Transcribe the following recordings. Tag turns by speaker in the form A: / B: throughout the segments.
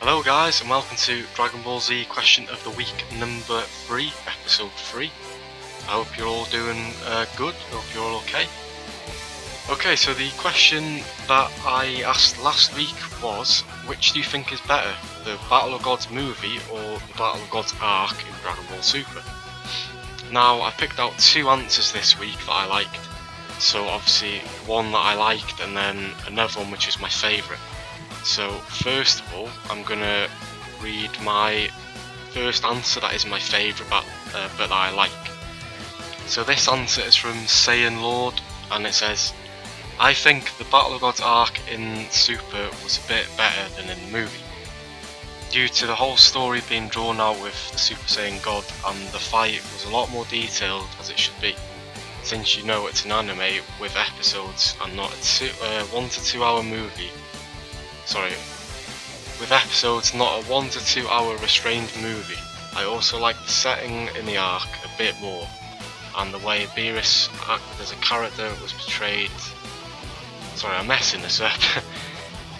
A: Hello guys and welcome to Dragon Ball Z Question of the Week number 3, episode 3. I hope you're all doing good, hope you're all okay. Okay, so the question that I asked last week was, which do you think is better, the Battle of Gods movie or the Battle of Gods arc in Dragon Ball Super? Now, I picked out two answers this week that I liked. So obviously one that I liked and then another one which is my favourite. So first of all, I'm going to read my first answer that is my favourite but that I like. So this answer is from Saiyan Lord and it says, I think the Battle of Gods arc in Super was a bit better than in the movie. Due to the whole story being drawn out with the Super Saiyan God and the fight was a lot more detailed as it should be. Since you know it's an anime with episodes and not a 1 to 2 hour movie. With episodes, not a 1 to 2 hour restrained movie. I also like the setting in the arc a bit more, and the way Beerus acted as a character was portrayed. Sorry, I'm messing this up.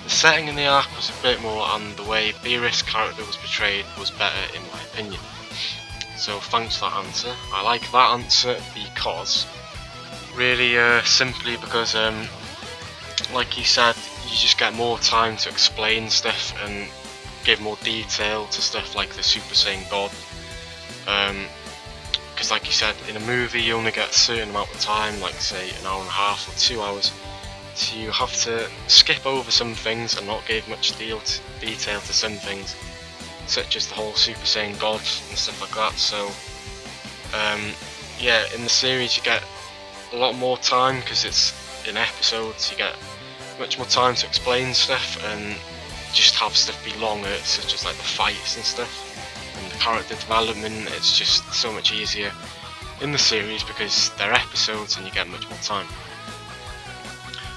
A: The setting in the arc was a bit more, and the way Beerus' character was portrayed was better in my opinion. So thanks for that answer. I like that answer because, really simply because, like you said, you just get more time to explain stuff and give more detail to stuff like the Super Saiyan God. Because like you said, in a movie you only get a certain amount of time, like say an hour and a half or 2 hours. So you have to skip over some things and not give much detail to some things, such as the whole Super Saiyan God and stuff like that. So yeah, in the series you get a lot more time because it's in episodes. You get much more time to explain stuff and just have stuff be longer, such as like the fights and stuff and the character development. It's just so much easier in the series because they're episodes and you get much more time.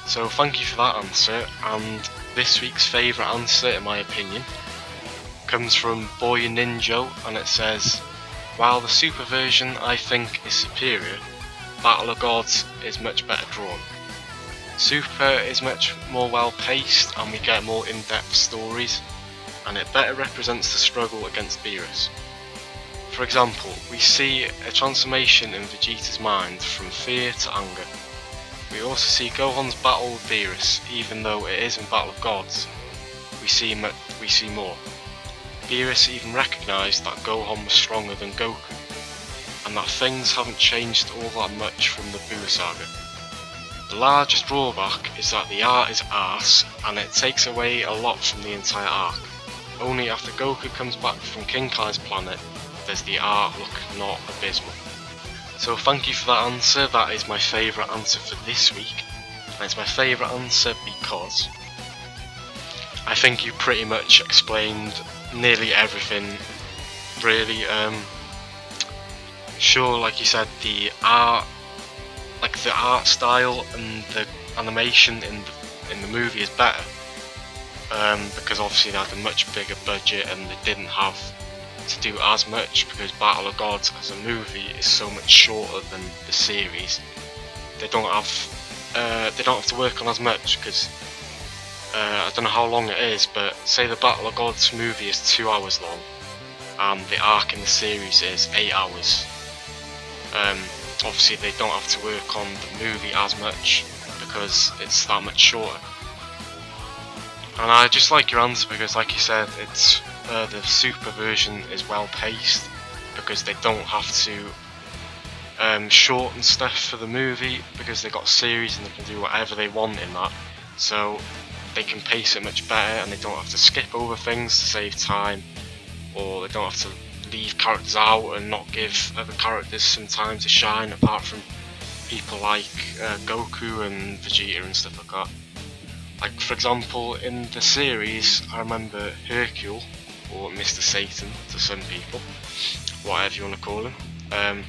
A: So thank you for that answer, and this week's favourite answer in my opinion comes from Boy Ninja, and it says, while the Super version I think is superior, Battle of Gods is much better drawn. Super is much more well paced and we get more in-depth stories, and it better represents the struggle against Beerus. For example, we see a transformation in Vegeta's mind from fear to anger. We also see Gohan's battle with Beerus, even though it is in Battle of Gods, we see more. Beerus even recognised that Gohan was stronger than Goku, and that things haven't changed all that much from the Buu saga. The largest drawback is that the art is arse, and it takes away a lot from the entire arc. Only after Goku comes back from King Kai's planet does the art look not abysmal. So thank you for that answer. That is my favourite answer for this week, and it's my favourite answer because I think you pretty much explained nearly everything really. Sure, like you said, the art style and the animation in the movie is better, because obviously they had a much bigger budget and they didn't have to do as much, because Battle of Gods as a movie is so much shorter than the series. They don't have to work on as much because I don't know how long it is, but say the Battle of Gods movie is 2 hours long and the arc in the series is 8 hours. Obviously they don't have to work on the movie as much because it's that much shorter. And I just like your answer because, like you said, it's the Super version is well paced because they don't have to shorten stuff for the movie because they got a series and they can do whatever they want in that. So they can pace it much better and they don't have to skip over things to save time, or they don't have to leave characters out and not give other characters some time to shine apart from people like Goku and Vegeta and stuff like that. Like for example in the series I remember Hercule, or Mr. Satan to some people, whatever you want to call him. I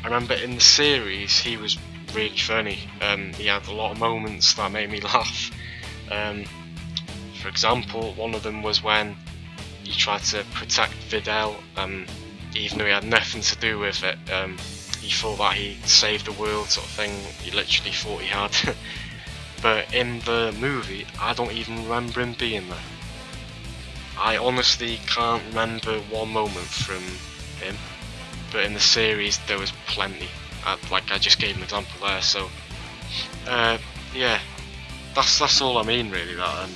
A: remember in the series he was really funny. He had a lot of moments that made me laugh. For example, one of them was when he tried to protect Videl, even though he had nothing to do with it. He thought that he saved the world sort of thing, he literally thought he had. But in the movie, I don't even remember him being there. I honestly can't remember one moment from him, but in the series there was plenty. Like I just gave an example there, so yeah, that's all I mean really. That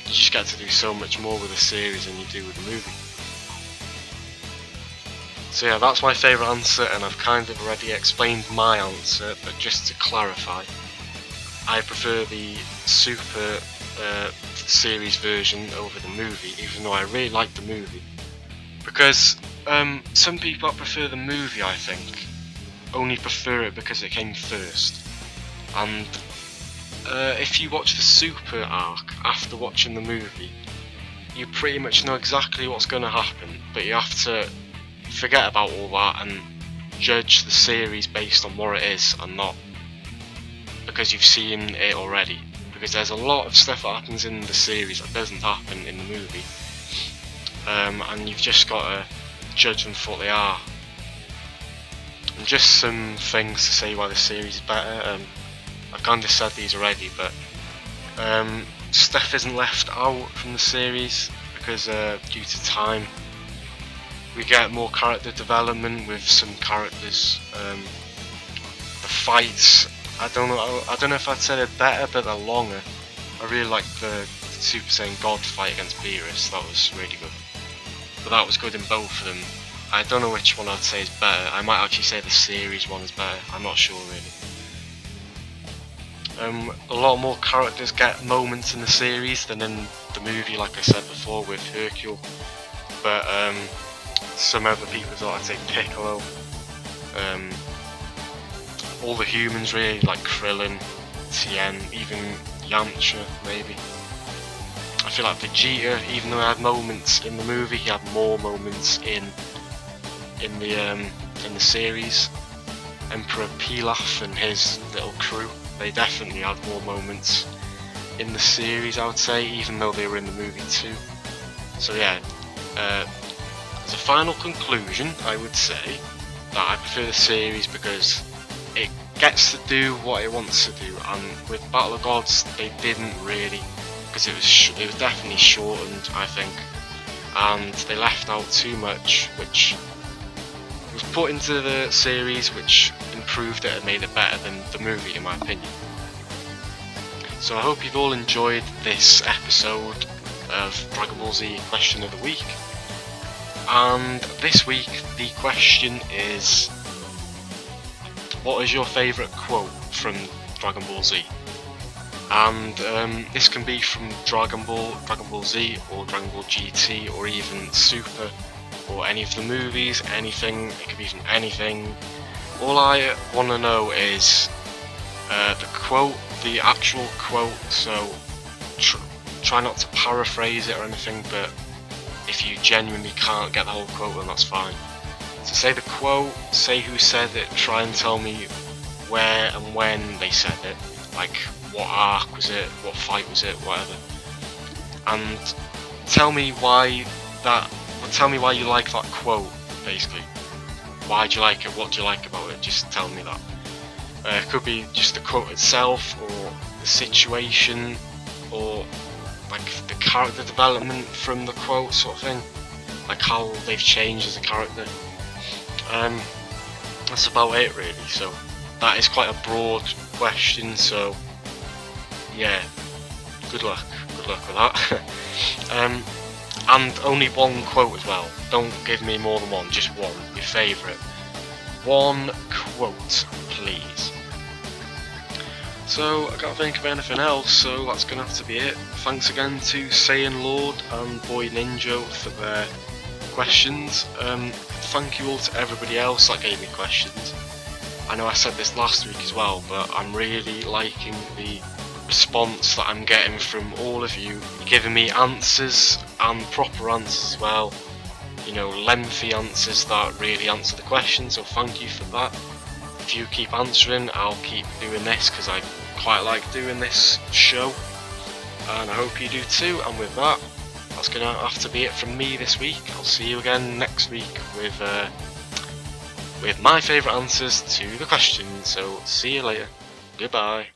A: you just get to do so much more with a series than you do with a movie. So yeah, that's my favourite answer, and I've kind of already explained my answer, but just to clarify, I prefer the Super series version over the movie, even though I really like the movie. Because some people that prefer the movie, I think, only prefer it because it came first. And if you watch the Super arc after watching the movie, you pretty much know exactly what's going to happen, but you have to forget about all that and judge the series based on what it is and not because you've seen it already. Because there's a lot of stuff that happens in the series that doesn't happen in the movie, and you've just got to judge them for what they are. And just some things to say why the series is better. I've kind of said these already, but stuff isn't left out from the series because due to time. We get more character development with some characters. The fights, I don't know if I'd say they're better, but they're longer. I really like the Super Saiyan God fight against Beerus. That was really good. But that was good in both of them. I don't know which one I'd say is better. I might actually say the series one is better. I'm not sure really. A lot more characters get moments in the series than in the movie, like I said before with Hercule. But some other people thought I'd say Piccolo. All the humans really, like Krillin, Tien, even Yamcha maybe. I feel like Vegeta, even though he had moments in the movie, he had more moments in the series. Emperor Pilaf and his little crew, they definitely had more moments in the series, I would say, even though they were in the movie too. So yeah, as a final conclusion, I would say that I prefer the series because it gets to do what it wants to do, and with Battle of Gods they didn't really, because it was definitely shortened, I think, and they left out too much which was put into the series which improved it and made it better than the movie in my opinion. So I hope you've all enjoyed this episode of Dragon Ball Z Question of the Week. And this week the question is, what is your favourite quote from Dragon Ball Z? And this can be from Dragon Ball Z, or Dragon Ball GT, or even Super, or any of the movies, anything. It could be from anything. All I want to know is the quote, the actual quote, so try not to paraphrase it or anything, but if you genuinely can't get the whole quote, then that's fine. So say the quote, say who said it, try and tell me where and when they said it, like what arc was it, what fight was it, whatever. And tell me why you like that quote, basically. Why do you like it, what do you like about it, just tell me that. It could be just the quote itself, or the situation, or like the character development from the quote sort of thing, like how they've changed as a character. That's about it really, so that is quite a broad question, so yeah, good luck with that. And only one quote as well, don't give me more than one, just one, your favourite. One quote, please. So I can't think of anything else, so that's gonna have to be it. Thanks again to Saiyan Lord and Boy Ninja for their questions. Thank you all to everybody else that gave me questions. I know I said this last week as well, but I'm really liking the response that I'm getting from all of you, giving me answers and proper answers as well. You know, lengthy answers that really answer the question, so thank you for that. If you keep answering, I'll keep doing this because I quite like doing this show, and I hope you do too. And with that, that's gonna have to be it from me this week. I'll see you again next week with my favourite answers to the questions. So see you later. Goodbye.